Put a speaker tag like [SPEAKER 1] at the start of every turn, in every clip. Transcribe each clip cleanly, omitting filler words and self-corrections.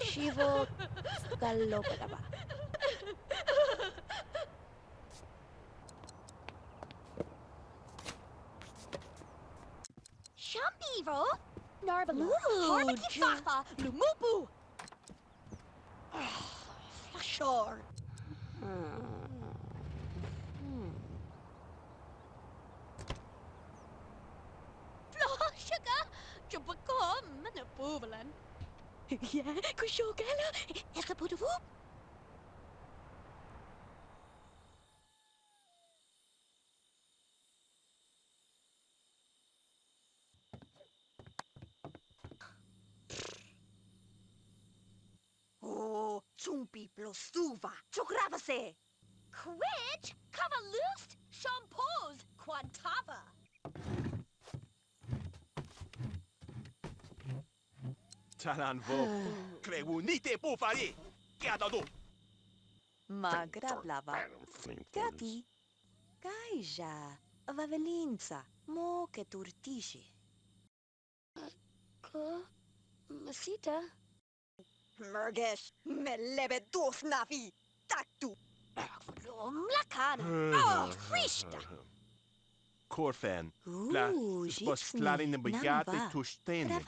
[SPEAKER 1] Shivo Galopadaba. Shampivo Narbalo Harbiki Fafa Lumupu Flashor. Flashaka Jubakom Manapuvalan. Yeah, Kushogala Ekapudu. Oh, Chumpi Plostuva, Chugravase. Quich, Cavalust, Shampoos, Quantava.
[SPEAKER 2] Talan vo, crewu nite po fari, gadado.
[SPEAKER 1] Magra blava. Gati. Gaija. Vavelinza. Mo che turtishi. Ko. Masita. Mergesh. Melebe dos navi. Taktu. Mlakan. Oh, frishta.
[SPEAKER 2] Korfan, bla, spos klarin in begate tushten.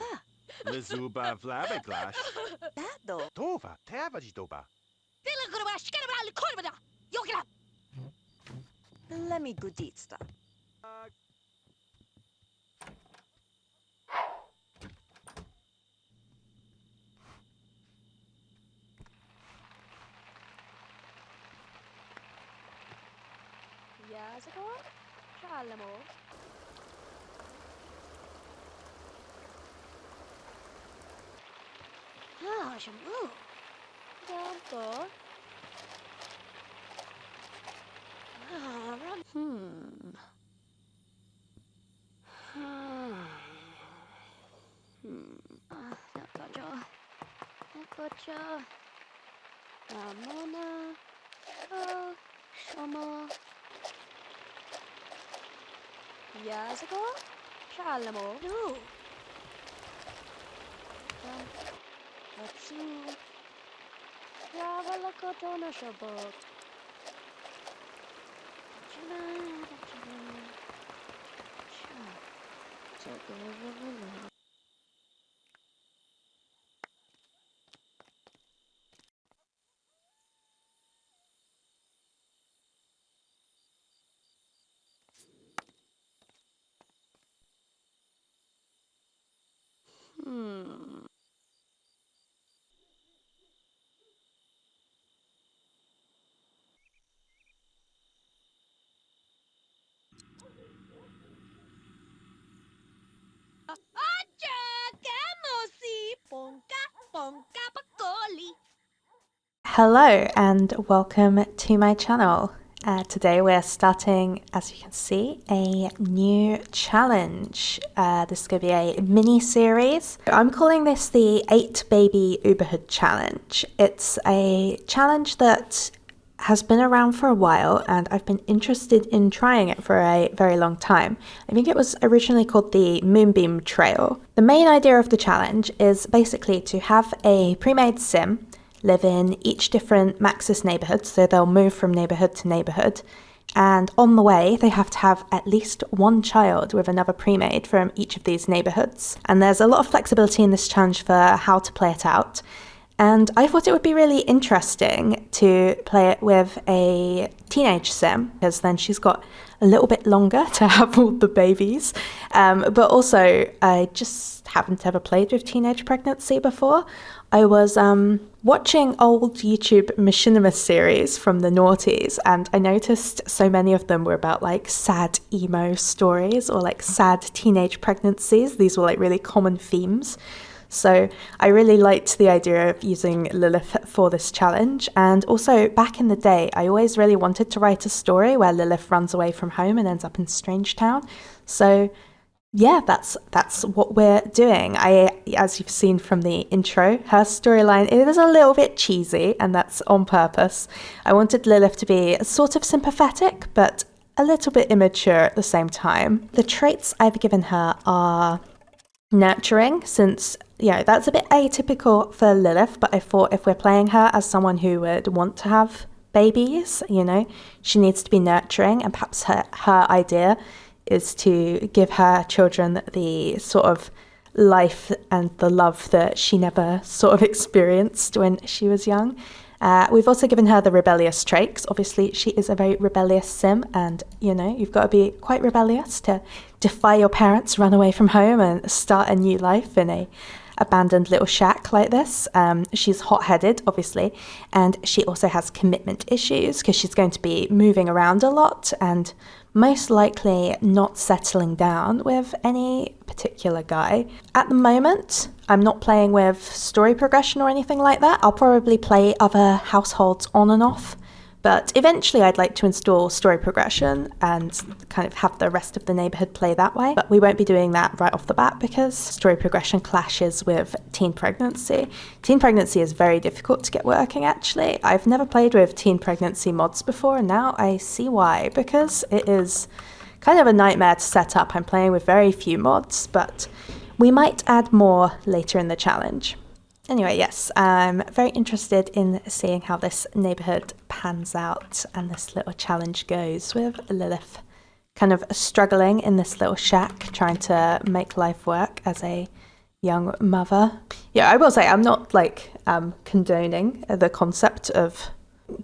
[SPEAKER 2] Lezuba vlabeglash.
[SPEAKER 1] Dado.
[SPEAKER 2] Tova, tavajitoba.
[SPEAKER 1] Let me guditsta. Yazako? Shalamo. Ah, shamu. Dampo. Nakocha. Ramona. Oh, Shama. Yazako? Shalamo. No. Atsu. Yavalakotona Shabot.
[SPEAKER 3] Hello and welcome to my channel. Today we're starting, as you can see, a new challenge. This is going to be a mini series. I'm calling this the 8 Baby Uberhood challenge. It's a challenge that has been around for a while and I've been interested in trying it for a very long time. I think it was originally called the Moonbeam Trail. The main idea of the challenge is basically to have a pre-made sim live in each different Maxis neighborhood, so they'll move from neighborhood to neighborhood, and on the way they have to have at least one child with another pre-made from each of these neighborhoods. And there's a lot of flexibility in this challenge for how to play it out, and I thought it would be really interesting to play it with a teenage sim, because then she's got a little bit longer to have all the babies, but also I just haven't ever played with teenage pregnancy before. I was watching old YouTube Machinima series from the noughties, and I noticed so many of them were about like sad emo stories or like sad teenage pregnancies. These were like really common themes. So I really liked the idea of using Lilith for this challenge. And also back in the day, I always really wanted to write a story where Lilith runs away from home and ends up in Strange Town. So yeah, that's what we're doing. As you've seen from the intro, her storyline is a little bit cheesy, and that's on purpose. I wanted Lilith to be sort of sympathetic, but a little bit immature at the same time. The traits I've given her are nurturing, since, that's a bit atypical for Lilith, but I thought if we're playing her as someone who would want to have babies, she needs to be nurturing, and perhaps her idea is to give her children the sort of life and the love that she never sort of experienced when she was young. We've also given her the rebellious traits. Obviously, she is a very rebellious sim, and, you've got to be quite rebellious to defy your parents, run away from home, and start a new life in a abandoned little shack like this. She's hot-headed, obviously, and she also has commitment issues because she's going to be moving around a lot and most likely not settling down with any particular guy. At the moment, I'm not playing with story progression or anything like that. I'll probably play other households on and off, but eventually I'd like to install story progression and kind of have the rest of the neighborhood play that way. But we won't be doing that right off the bat because story progression clashes with teen pregnancy. Teen pregnancy is very difficult to get working, actually. I've never played with teen pregnancy mods before, and now I see why, because it is kind of a nightmare to set up. I'm playing with very few mods, but we might add more later in the challenge. Anyway, yes, I'm very interested in seeing how this neighborhood pans out and this little challenge goes, with Lilith kind of struggling in this little shack, trying to make life work as a young mother. Yeah, I will say I'm not condoning the concept of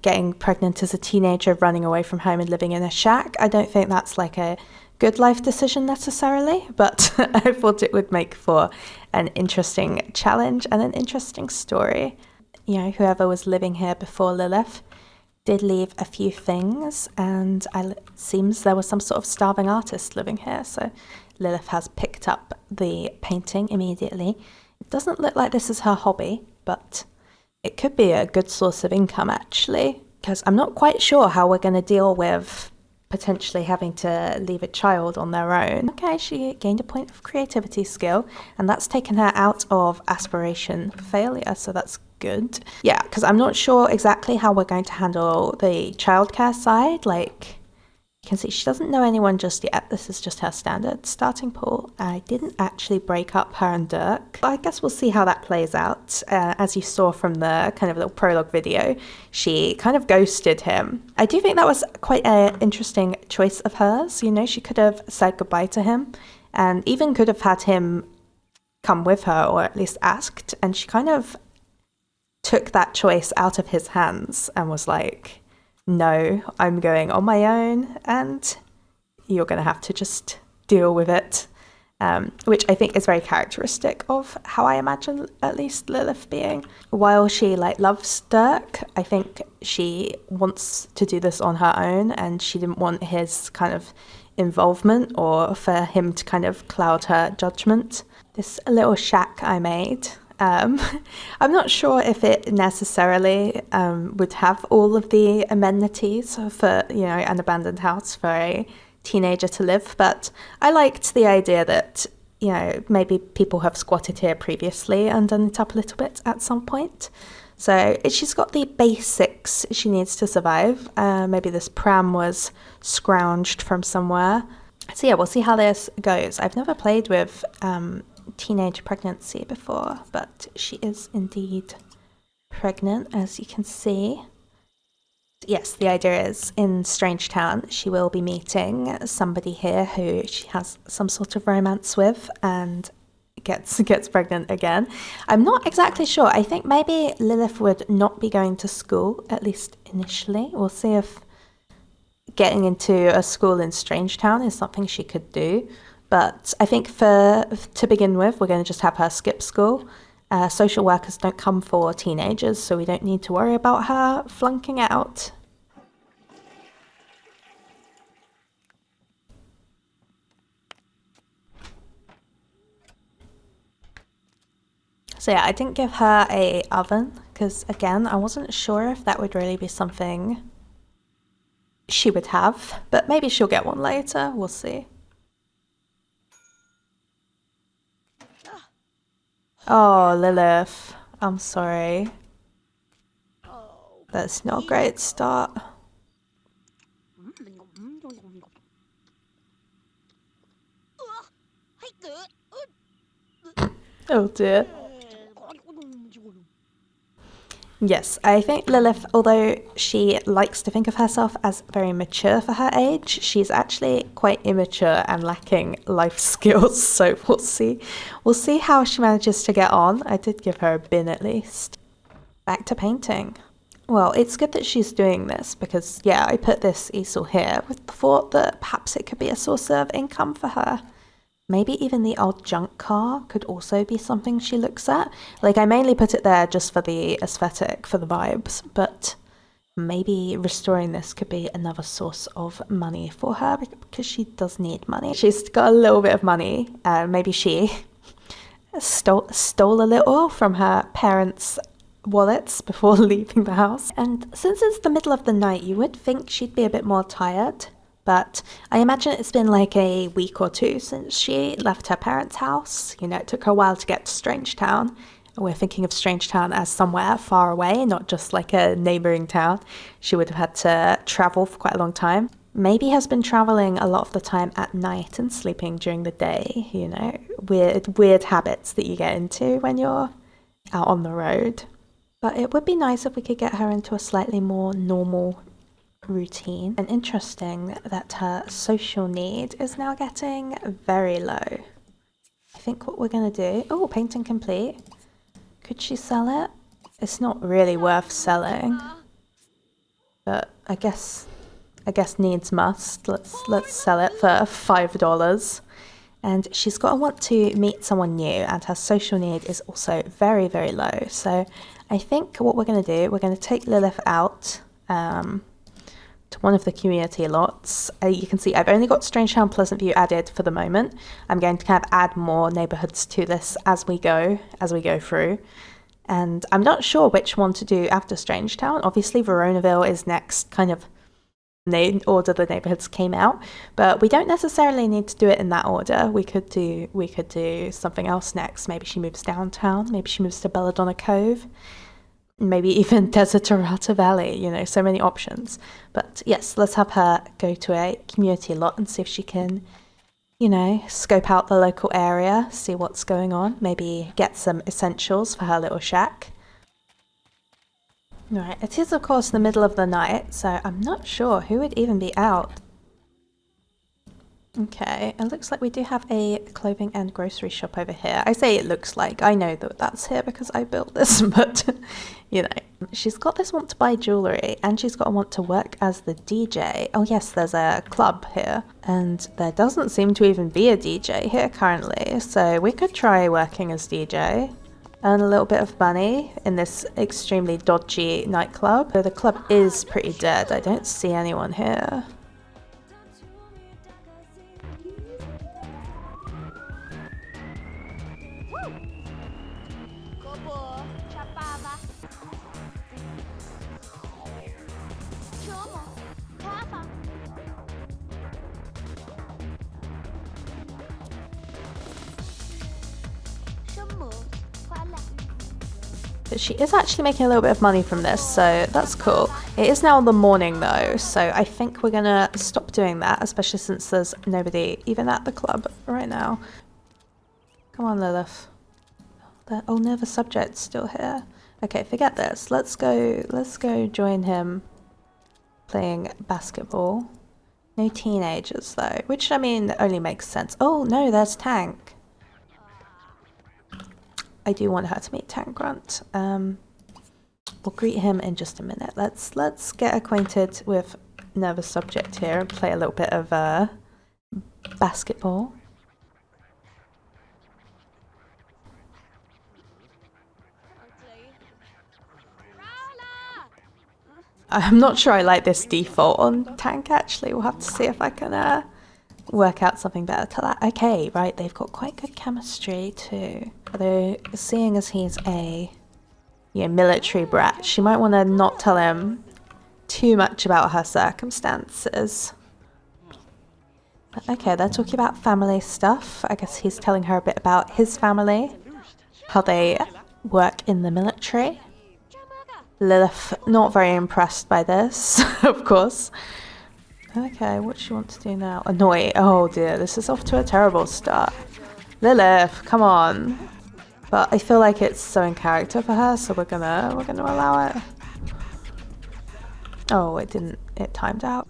[SPEAKER 3] getting pregnant as a teenager, running away from home and living in a shack. I don't think that's a good life decision necessarily, but I thought it would make for an interesting challenge and an interesting story. Whoever was living here before Lilith did leave a few things, and it seems there was some sort of starving artist living here, so Lilith has picked up the painting immediately. It doesn't look like this is her hobby, but it could be a good source of income, actually, because I'm not quite sure how we're going to deal with potentially having to leave a child on their own. Okay, she gained a point of creativity skill, and that's taken her out of aspiration failure, so that's good. Yeah, because I'm not sure exactly how we're going to handle the childcare side. You can see she doesn't know anyone just yet. This is just her standard starting pool. I didn't actually break up her and Dirk. I guess we'll see how that plays out. As you saw from the kind of little prologue video, she kind of ghosted him. I do think that was quite an interesting choice of hers. She could have said goodbye to him and even could have had him come with her, or at least asked. And she kind of took that choice out of his hands and was like, no, I'm going on my own and you're going to have to just deal with it, which I think is very characteristic of how I imagine at least Lilith being. While she loves Dirk, I think she wants to do this on her own, and she didn't want his kind of involvement or for him to kind of cloud her judgment. This little shack I made, I'm not sure if it necessarily would have all of the amenities for, an abandoned house for a teenager to live, but I liked the idea that, maybe people have squatted here previously and done it up a little bit at some point. So she's got the basics she needs to survive. Maybe this pram was scrounged from somewhere. So yeah, we'll see how this goes. I've never played with teenage pregnancy before, but she is indeed pregnant, as you can see. Yes, the idea is in Strange Town she will be meeting somebody here who she has some sort of romance with and gets pregnant again. I'm not exactly sure. I think maybe Lilith would not be going to school, at least initially. We'll see if getting into a school in Strange Town is something she could do. But I think to begin with, we're going to just have her skip school. Social workers don't come for teenagers, so we don't need to worry about her flunking out. So yeah, I didn't give her a oven, because again, I wasn't sure if that would really be something she would have, but maybe she'll get one later, we'll see. Oh, Lilith. I'm sorry.
[SPEAKER 1] Oh.
[SPEAKER 3] That's not a great start. Oh dear. Yes, I think Lilith, although she likes to think of herself as very mature for her age, she's actually quite immature and lacking life skills. So we'll see. We'll see how she manages to get on. I did give her a bin at least. Back to painting. Well, it's good that she's doing this because, yeah, I put this easel here with the thought that perhaps it could be a source of income for her. Maybe even the old junk car could also be something she looks at. Like, I mainly put it there just for the aesthetic, for the vibes, but maybe restoring this could be another source of money for her because she does need money. She's got a little bit of money. Maybe she stole a little from her parents' wallets before leaving the house. And since it's the middle of the night, you would think she'd be a bit more tired. But I imagine it's been like a week or two since she left her parents' house. You know, it took her a while to get to Strangetown. We're thinking of Strangetown as somewhere far away, not just like a neighbouring town. She would have had to travel for quite a long time. Maybe has been travelling a lot of the time at night and sleeping during the day, you know. Weird habits that you get into when you're out on the road. But it would be nice if we could get her into a slightly more normal routine. And interesting that her social need is now getting very low. I think what we're going to do... Oh, painting complete. Could she sell it? It's not really worth selling. But I guess needs must. Let's sell it for $5. And she's got to want to meet someone new, and her social need is also very, very low. So I think what we're going to do, we're going to take Lilith out to one of the community lots. You can see I've only got Strangetown Pleasant View added for the moment. I'm going to kind of add more neighbourhoods to this as we go through. And I'm not sure which one to do after Strangetown. Obviously Veronaville is next, kind of the order the neighbourhoods came out, but we don't necessarily need to do it in that order. We could do something else next. Maybe she moves downtown, maybe she moves to Belladonna Cove, maybe even Desiderata Valley, you know, so many options. But yes, let's have her go to a community lot and see if she can, you know, scope out the local area, see what's going on, maybe get some essentials for her little shack. Right, it is of course the middle of the night, so I'm not sure who would even be out. Okay, it looks like we do have a clothing and grocery shop over here. I say it looks like, I know that that's here because I built this, but you know. She's got this want to buy jewellery, and she's got a want to work as the DJ. Oh yes, there's a club here, and there doesn't seem to even be a DJ here currently, so we could try working as DJ. Earn a little bit of money in this extremely dodgy nightclub. So the club is pretty dead, I don't see anyone here. But she is actually making a little bit of money from this, so that's cool. It is now the morning though, so I think we're gonna stop doing that, especially since there's nobody even at the club right now. Come on, Lilith. Oh no, the subject's still here. Okay, forget this. Let's go join him playing basketball. No teenagers though, which I mean only makes sense. Oh no, there's Tank. I do want her to meet Tank Grunt. We'll greet him in just a minute. Let's get acquainted with another subject here and play a little bit of basketball. I'm not sure I like this default on Tank actually. We'll have to see if I can work out something better to that. Okay, right, they've got quite good chemistry too. Although, seeing as he's a military brat, she might want to not tell him too much about her circumstances. But okay, they're talking about family stuff. I guess he's telling her a bit about his family. how they work in the military. Lilith, not very impressed by this, of course. Okay, what does she want to do now? Annoy. Oh dear, this is off to a terrible start. Lilith, come on. But I feel like it's so in character for her, so we're gonna allow it. Oh, it didn't. It timed out.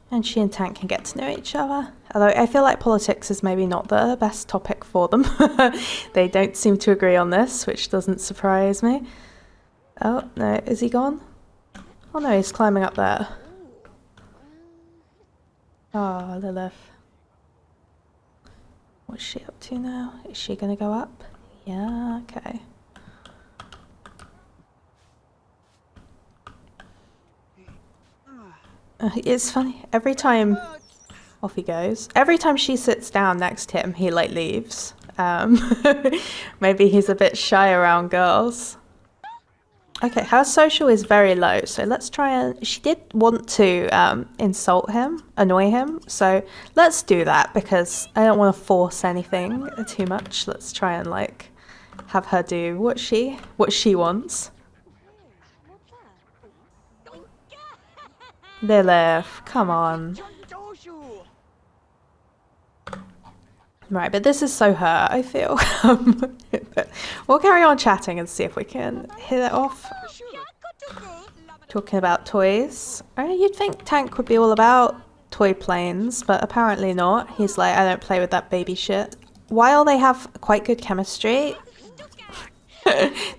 [SPEAKER 3] And she and Tank can get to know each other. Although I feel like politics is maybe not the best topic for them. They don't seem to agree on this, which doesn't surprise me. Oh, no, is he gone? Oh no, he's climbing up there. Oh, Lilith. What's she up to now? Is she gonna go up? Yeah, okay. It's funny, every time off he goes, every time she sits down next to him, he like leaves. Maybe he's a bit shy around girls. Okay, her social is very low, so let's try and... She did want to insult him, annoy him, so let's do that because I don't want to force anything too much. Let's try and like have her do what she wants. Lilith, come on. Right, but this is so her, I feel. But we'll carry on chatting and see if we can hit it off. Talking about toys. You'd think Tank would be all about toy planes, but apparently not. He's like, I don't play with that baby shit. While they have quite good chemistry,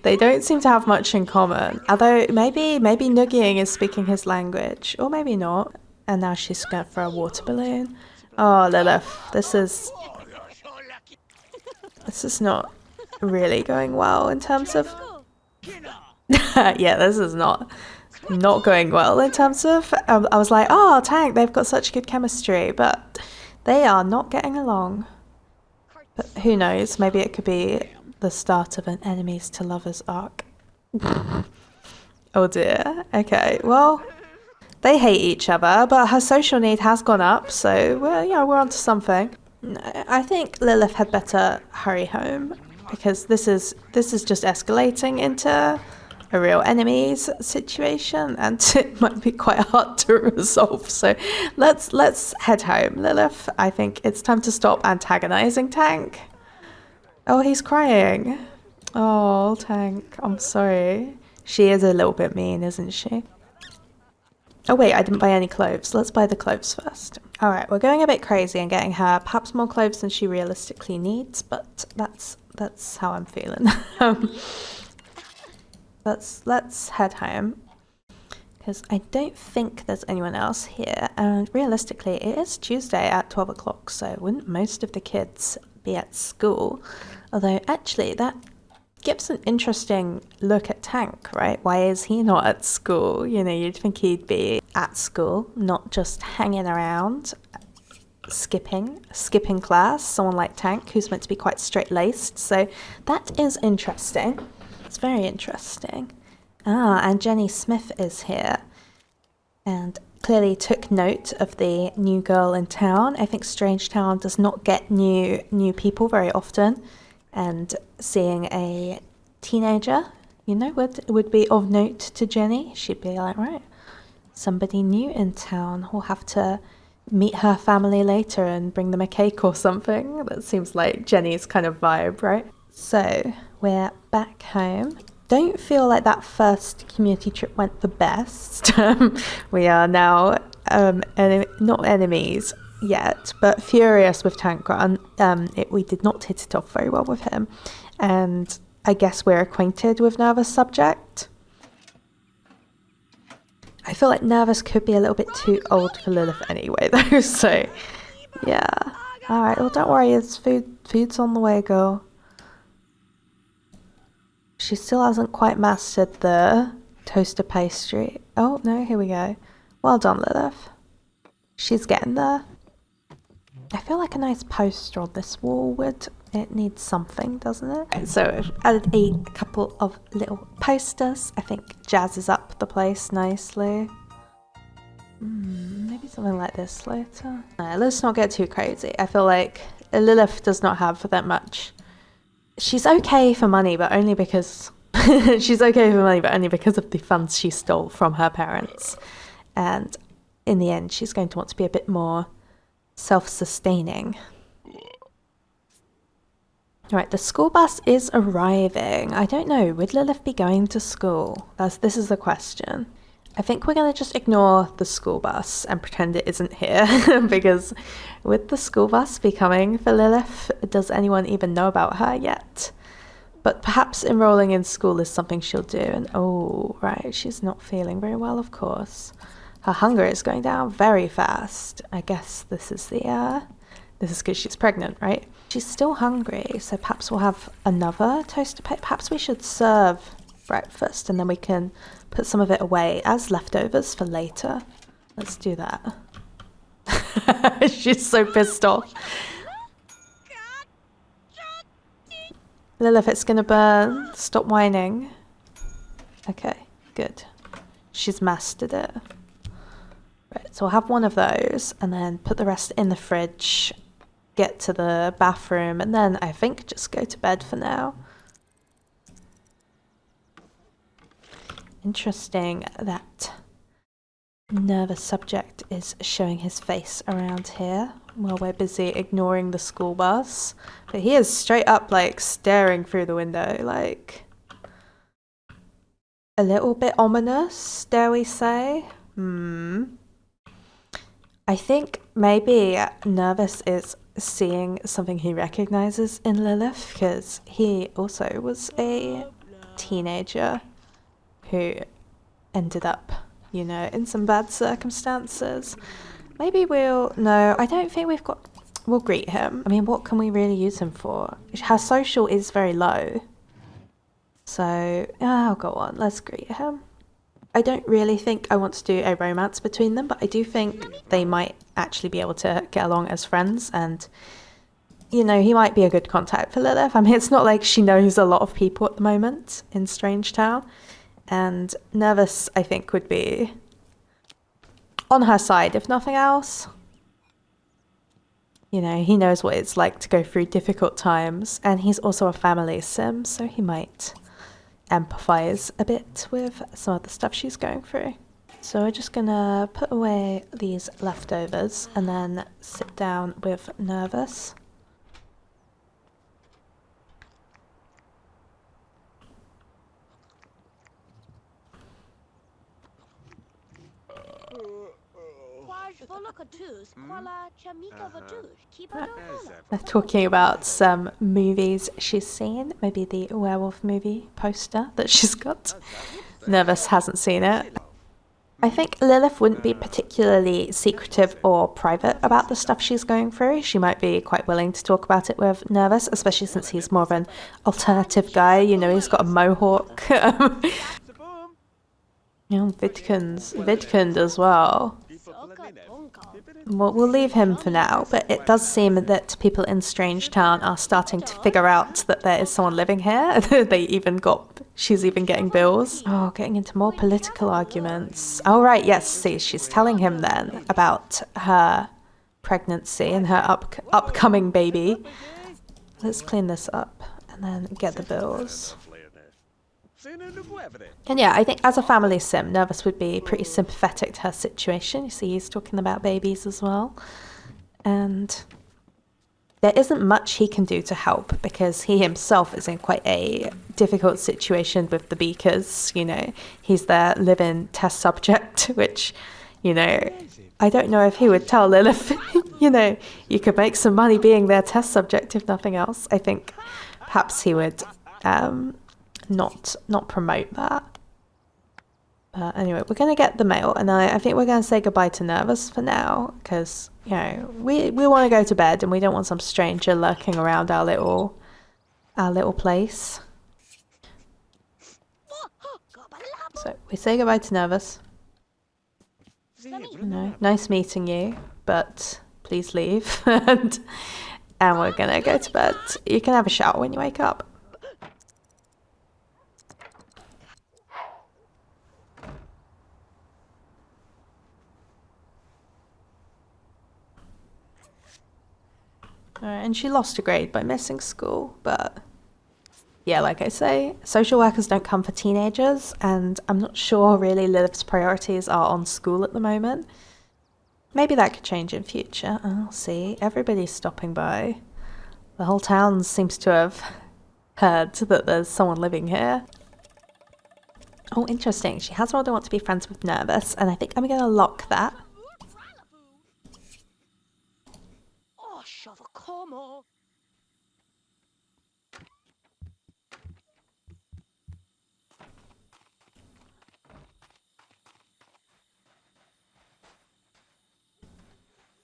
[SPEAKER 3] they don't seem to have much in common. Although maybe Noogieing is speaking his language, or maybe not. And now she's going for a water balloon. Oh, Lilith, this is not really going well in terms of... Yeah, this is not going well in terms of... I was like, oh, Tank, they've got such good chemistry, but they are not getting along. But who knows, maybe it could be the start of an enemies to lovers arc. Oh dear. Okay, well, they hate each other, but her social need has gone up, so we're onto something. I think Lilith had better hurry home because this is just escalating into a real enemies situation, and it might be quite hard to resolve. So let's head home, Lilith. I think it's time to stop antagonizing Tank. Oh, he's crying. Oh, Tank, I'm sorry. She is a little bit mean, isn't she? Oh wait, I didn't buy any clothes. Let's buy the clothes first. Alright, we're going a bit crazy and getting her perhaps more clothes than she realistically needs, but that's how I'm feeling. Let's head home, because I don't think there's anyone else here, and realistically it is Tuesday at 12 o'clock, so wouldn't most of the kids be at school? Although actually that gives an interesting look at Tank, right? Why is he not at school? You know, you'd think he'd be at school, not just hanging around, skipping class. Someone like Tank, who's meant to be quite straight-laced. So that is interesting. It's very interesting. Ah, and Jenny Smith is here, and clearly took note of the new girl in town. I think Strange Town does not get new people very often. And seeing a teenager, you know, would be of note to Jenny. She'd be like, right, somebody new in town. We'll have to meet her family later and bring them a cake or something. That seems like Jenny's kind of vibe, right? So we're back home. Don't feel like that first community trip went the best. We are now not enemies yet, but furious with Tank Grunt. We did not hit it off very well with him, and I guess we're acquainted with Nervous Subject. I feel like Nervous could be a little bit too old for Lilith anyway though, so yeah. Alright, well don't worry, it's food's on the way, girl. She still hasn't quite mastered the toaster pastry. Oh no, here we go. Well done, Lilith. She's getting there. I feel like a nice poster on this wall would... It needs something, doesn't it? Okay, so I've added a couple of little posters. I think jazzes up the place nicely. Maybe something like this later. Let's not get too crazy. I feel like Lilith does not have that much. She's okay for money, but only because... she's okay for money, but only because of the funds she stole from her parents. And in the end, she's going to want to be a bit more self-sustaining. Right, the school bus is arriving. I don't know, would Lilith be going to school? This is the question. I think we're going to just ignore the school bus and pretend it isn't here because with the school bus be coming for Lilith, does anyone even know about her yet? But perhaps enrolling in school is something she'll do. And oh, right, she's not feeling very well, of course. Her hunger is going down very fast. I guess this is the, this is because she's pregnant, right? She's still hungry, so perhaps we'll have another toaster plate. Perhaps we should serve breakfast and then we can put some of it away as leftovers for later. Let's do that. She's so pissed off. Lilith, it's gonna burn. Stop whining. Okay, good. She's mastered it. Right, so I'll have one of those and then put the rest in the fridge, get to the bathroom, and then I think just go to bed for now. Interesting that nervous subject is showing his face around here while we're busy ignoring the school bus. But he is straight up like staring through the window, like a little bit ominous, dare we say? I think maybe Nervous is seeing something he recognizes in Lilith because he also was a teenager who ended up, you know, in some bad circumstances. Maybe we'll... No, I don't think we've got... We'll greet him. I mean, what can we really use him for? Her social is very low. So, oh, go on, let's greet him. I don't really think I want to do a romance between them, but I do think they might actually be able to get along as friends, and, you know, he might be a good contact for Lilith. I mean, it's not like she knows a lot of people at the moment in Strangetown, and Nervous, I think, would be on her side, if nothing else. You know, he knows what it's like to go through difficult times, and he's also a family sim, so he might empathize a bit with some of the stuff she's going through. So we're just gonna put away these leftovers and then sit down with Nervous. They're talking about some movies she's seen, maybe the werewolf movie poster that she's got. Nervous hasn't seen it. I think Lilith wouldn't be particularly secretive or private about the stuff she's going through. She might be quite willing to talk about it with Nervous, especially since he's more of an alternative guy. You know, he's got a mohawk. You know, Vidkund as well. We'll leave him for now, but it does seem that people in Strangetown are starting to figure out that there is someone living here. She's even getting bills. Oh, getting into more political arguments. Oh, right, yes, see, she's telling him then about her pregnancy and her upcoming baby. Let's clean this up and then get the bills. And yeah, I think as a family sim, Nervous would be pretty sympathetic to her situation. You see, he's talking about babies as well. And there isn't much he can do to help because he himself is in quite a difficult situation with the Beakers. You know, he's their live-in test subject, which, you know, I don't know if he would tell Lilith, you know, you could make some money being their test subject if nothing else. I think perhaps he would... not promote that. But anyway, we're going to get the mail, and I think we're going to say goodbye to Nervous for now, because, you know, we want to go to bed, and we don't want some stranger lurking around our little place. So we say goodbye to Nervous. You know, nice meeting you, but please leave. and we're gonna go to bed. You can have a shower when you wake up. And she lost a grade by missing school, but yeah, like I say, social workers don't come for teenagers, and I'm not sure really Lilith's priorities are on school at the moment. Maybe that could change in future. I'll see. Everybody's stopping by. The whole town seems to have heard that there's someone living here. Oh, interesting. She has rather want to be friends with Nervous, and I think I'm going to lock that.
[SPEAKER 1] Oh, shove a como.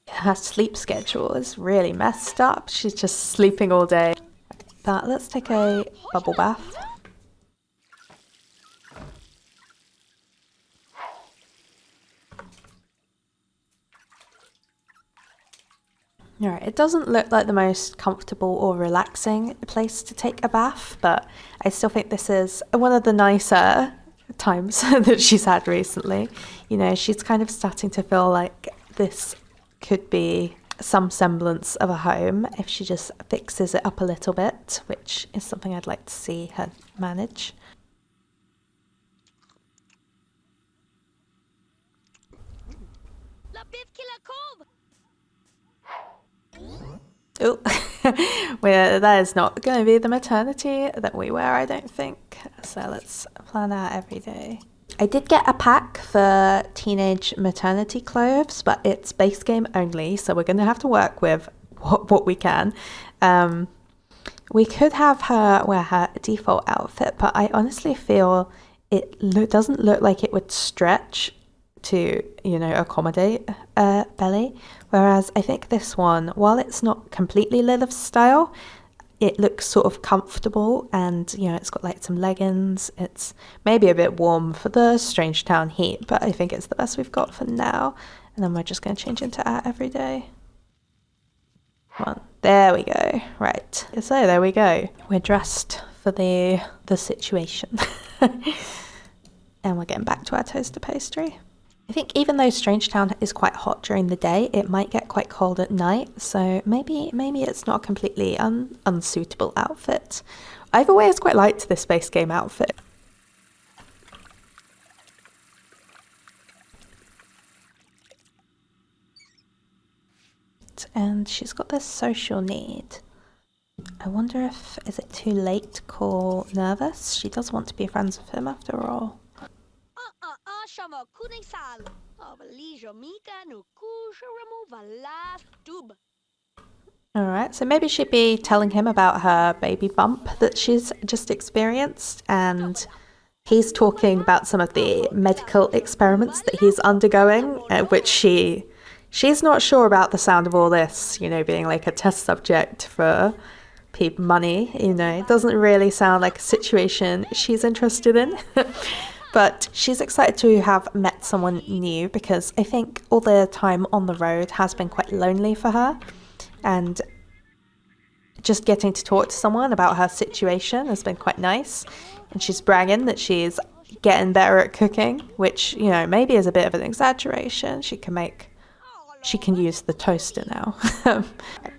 [SPEAKER 3] Her sleep schedule is really messed up. She's just sleeping all day. But let's take a bubble bath. Alright, it doesn't look like the most comfortable or relaxing place to take a bath, but I still think this is one of the nicer times that she's had recently. You know, she's kind of starting to feel like this could be some semblance of a home if she just fixes it up a little bit, which is something I'd like to see her manage. Oh, well, that is not going to be the maternity that we wear, I don't think. So let's plan out every day. I did get a pack for teenage maternity clothes, but it's base game only, so we're going to have to work with what we can. We could have her wear her default outfit, but I honestly feel it doesn't look like it would stretch to, you know, accommodate belly. Whereas I think this one, while it's not completely Lilith's style, it looks sort of comfortable, and you know, it's got like some leggings. It's maybe a bit warm for the Strange Town heat, but I think it's the best we've got for now. And then we're just going to change into our everyday one. There we go. Right. So there we go. We're dressed for the situation. And we're getting back to our toaster pastry. I think even though Strange Town is quite hot during the day, it might get quite cold at night, so maybe it's not a completely unsuitable outfit. I've always quite liked this base game outfit. And she's got this social need. I wonder if, is it too late to call Nervous? She does want to be friends with him after all. Alright, so maybe she'd be telling him about her baby bump that she's just experienced, and he's talking about some of the medical experiments that he's undergoing, which she's not sure about the sound of all this, you know, being like a test subject for money, you know. It doesn't really sound like a situation she's interested in. But she's excited to have met someone new, because I think all the time on the road has been quite lonely for her. And just getting to talk to someone about her situation has been quite nice. And she's bragging that she's getting better at cooking, which, you know, maybe is a bit of an exaggeration. She can use the toaster now.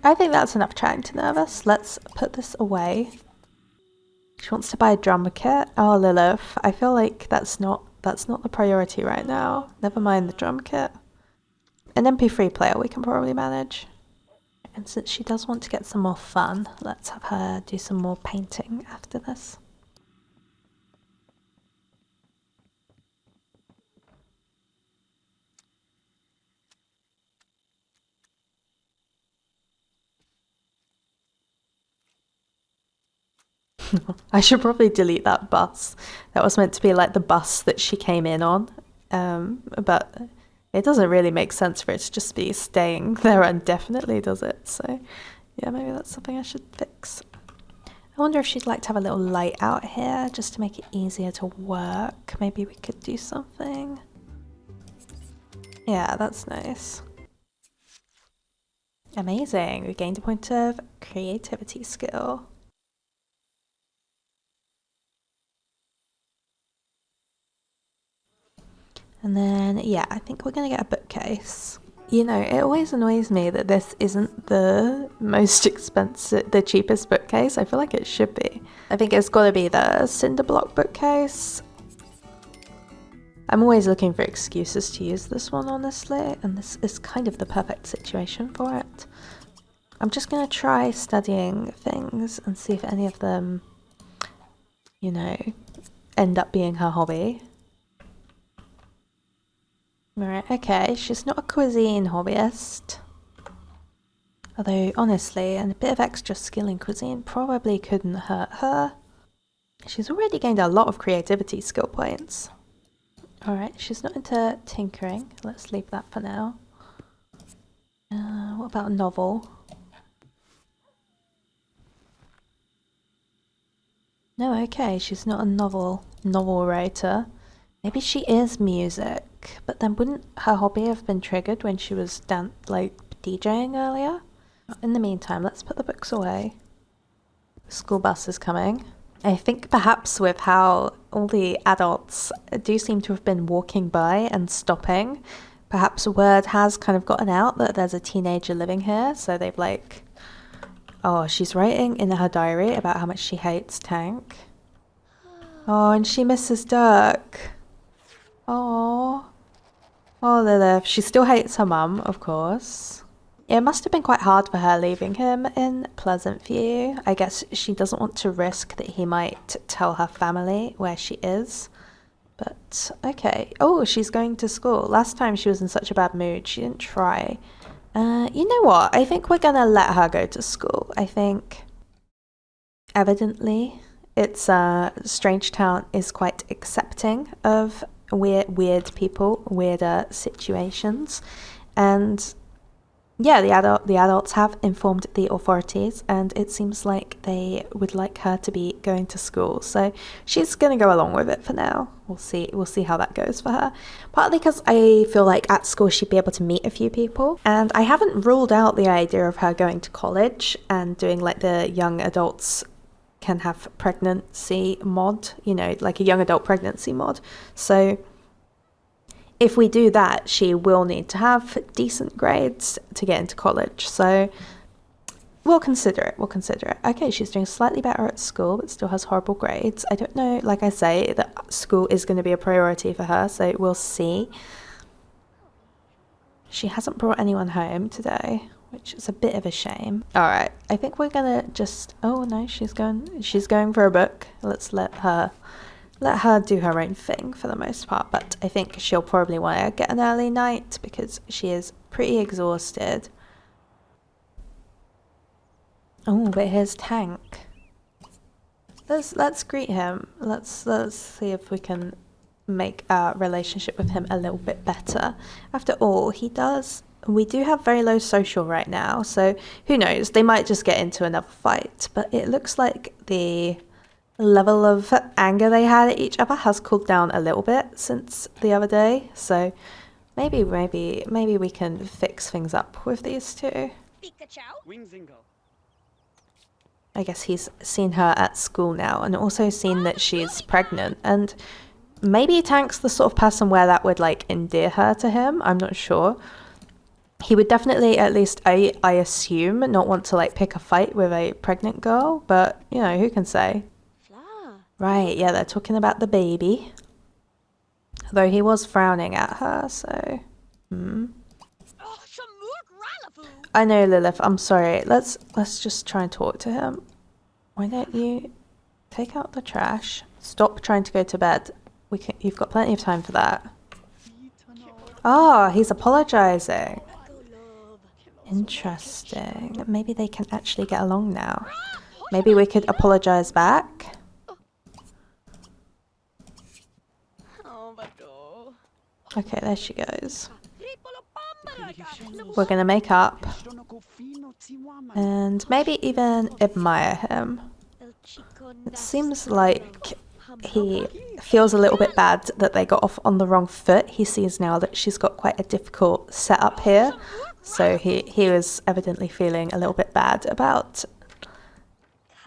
[SPEAKER 3] I think that's enough chatting to Nervous. Let's put this away. She wants to buy a drum kit. Oh, Lilith, I feel like that's not the priority right now. Never mind the drum kit. An MP3 player we can probably manage. And since she does want to get some more fun, let's have her do some more painting after this. I should probably delete that bus. That was meant to be like the bus that she came in on. But it doesn't really make sense for it to just be staying there indefinitely, does it? So yeah, maybe that's something I should fix. I wonder if she'd like to have a little light out here just to make it easier to work. Maybe we could do something. Yeah, that's nice. Amazing. We gained a point of creativity skill. And then, yeah, I think we're going to get a bookcase. You know, it always annoys me that this isn't the most expensive, the cheapest bookcase. I feel like it should be. I think it's got to be the cinder block bookcase. I'm always looking for excuses to use this one, honestly, and this is kind of the perfect situation for it. I'm just going to try studying things and see if any of them, you know, end up being her hobby. Alright, okay, she's not a cuisine hobbyist. Although, honestly, a bit of extra skill in cuisine probably couldn't hurt her. She's already gained a lot of creativity skill points. Alright, she's not into tinkering. Let's leave that for now. What about a novel? No, okay, she's not a novel writer. Maybe she is music, but then wouldn't her hobby have been triggered when she was DJing earlier? In the meantime, let's put the books away. The school bus is coming. I think perhaps with how all the adults do seem to have been walking by and stopping, perhaps word has kind of gotten out that there's a teenager living here, so they've like... Oh, she's writing in her diary about how much she hates Tank. Oh, and she misses Dirk. Oh, Lilith. She still hates her mum, of course. It must have been quite hard for her leaving him in Pleasant View. I guess she doesn't want to risk that he might tell her family where she is. But, okay. Oh, she's going to school. Last time she was in such a bad mood, she didn't try. You know what? I think we're gonna let her go to school. I think, evidently, it's Strange Town is quite accepting of weird people, weirder situations, and yeah, the adults have informed the authorities, and it seems like they would like her to be going to school. So she's gonna go along with it for now. We'll see how that goes for her. Partly because I feel like at school she'd be able to meet a few people, and I haven't ruled out the idea of her going to college and doing like the young adults can have pregnancy mod, you know, like a young adult pregnancy mod. So if we do that, she will need to have decent grades to get into college. So we'll consider it. Okay, she's doing slightly better at school, but still has horrible grades. I don't know, like I say, that school is going to be a priority for her, so we'll see. She hasn't brought anyone home today, which is a bit of a shame. Alright, I think we're gonna just... Oh no, she's going for a book. Let's let her do her own thing for the most part, but I think she'll probably want to get an early night because she is pretty exhausted. Oh, but here's Tank. Let's greet him. Let's see if we can make our relationship with him a little bit better. After all, we do have very low social right now, so who knows, they might just get into another fight, but it looks like the level of anger they had at each other has cooled down a little bit since the other day, so maybe we can fix things up with these two. I guess he's seen her at school now and also seen that she's pregnant, and maybe Tank's the sort of person where that would like endear her to him. I'm not sure. He would definitely, at least I assume, not want to like pick a fight with a pregnant girl, but you know, who can say? Right, yeah, they're talking about the baby. Though he was frowning at her, so... I know, Lilith, I'm sorry. Let's just try and talk to him. Why don't you take out the trash? Stop trying to go to bed. You've got plenty of time for that. Oh, he's apologizing. Interesting. Maybe they can actually get along now. Maybe we could apologize back. Okay, there she goes. We're gonna make up. And maybe even admire him. It seems like he feels a little bit bad that they got off on the wrong foot. He sees now that she's got quite a difficult setup here. So he was evidently feeling a little bit bad about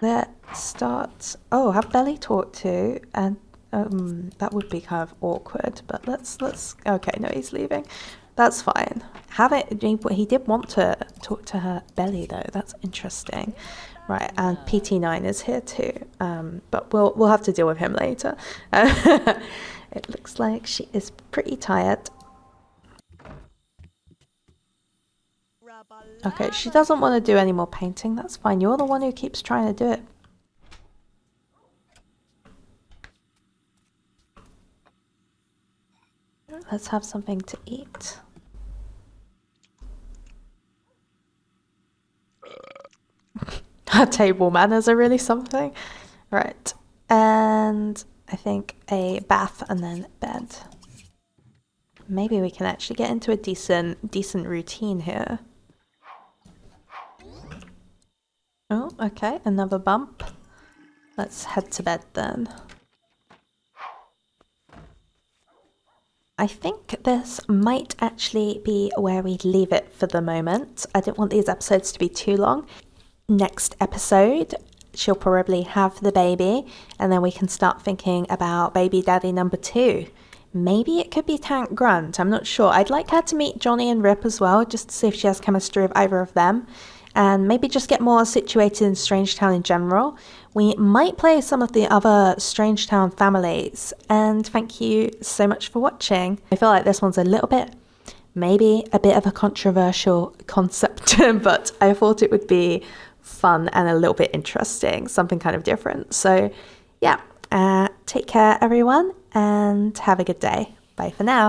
[SPEAKER 3] their start. Oh, have Belly talk too, and that would be kind of awkward. But let's. Okay, no, he's leaving. That's fine. Have it. He did want to talk to her Belly though. That's interesting. Right, and PT9 is here too. But we'll have to deal with him later. It looks like she is pretty tired. Okay, she doesn't want to do any more painting. That's fine. You're the one who keeps trying to do it. Let's have something to eat. Her table manners are really something. Right, and I think a bath and then bed. Maybe we can actually get into a decent routine here. Oh, okay, another bump. Let's head to bed then. I think this might actually be where we leave it for the moment. I don't want these episodes to be too long. Next episode, she'll probably have the baby, and then we can start thinking about baby daddy number 2. Maybe it could be Tank Grunt, I'm not sure. I'd like her to meet Johnny and Rip as well, just to see if she has chemistry with either of them. And maybe just get more situated in Strangetown in general. We might play some of the other Strangetown families. And thank you so much for watching. I feel like this one's a little bit, maybe a bit of a controversial concept, but I thought it would be fun and a little bit interesting, something kind of different. So yeah, take care everyone and have a good day. Bye for now.